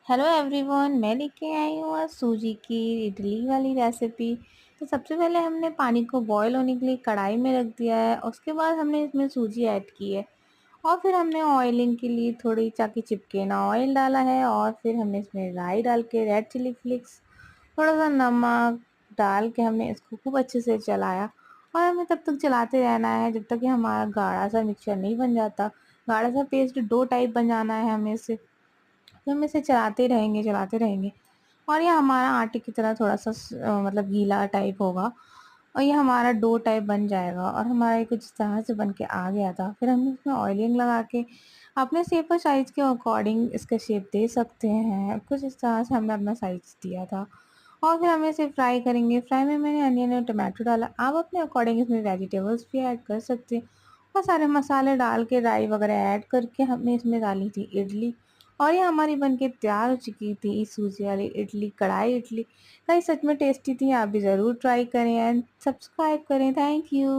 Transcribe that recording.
Hello everyone, मैं लेके आई हूँ आज सूजी की इडली वाली रेसिपी। तो सबसे पहले हमने पानी को बॉईल होने के लिए कढ़ाई में रख दिया है। उसके बाद हमने इसमें सूजी ऐड की है और फिर हमने ऑयलिंग के लिए थोड़ी ताकि चिपके ना ऑयल डाला है। और फिर हमने इसमें राई डाल के रेड चिली फ्लेक्स, थोड़ा सा नमक डाल के हमने इसको खूब अच्छे से चलाया। और हमें तब तक चलाते रहना है जब तक कि हमारा गाढ़ा सा मिक्सचर नहीं बन जाता। गाढ़ा सा पेस्ट डो टाइप बन जाना है हमें इसे। तो हम इसे चलाते रहेंगे और ये हमारा आटे की तरह थोड़ा सा मतलब गीला टाइप होगा और ये हमारा डो टाइप बन जाएगा। और हमारा ये कुछ इस तरह से बन के आ गया था। फिर हमने इसमें ऑयलिंग लगा के अपने शेप और साइज़ के अकॉर्डिंग इसका शेप दे सकते हैं। कुछ इस तरह से हमने अपना साइज़ दिया था और फिर हमें इसे फ्राई करेंगे। फ्राई में मैंने अनियन और टमाटो डाला। आप अपने अकॉर्डिंग इसमें वेजिटेबल्स भी ऐड कर सकते हैं। और सारे मसाले डाल के राई वगैरह ऐड करके हमने इसमें डाली थी इडली। और ये हमारी बनके तैयार हो चुकी थी सूजी वाली इडली, कढ़ाई इडली। गाइस सच में टेस्टी थी, आप भी ज़रूर ट्राई करें एंड सब्सक्राइब करें। Thank you.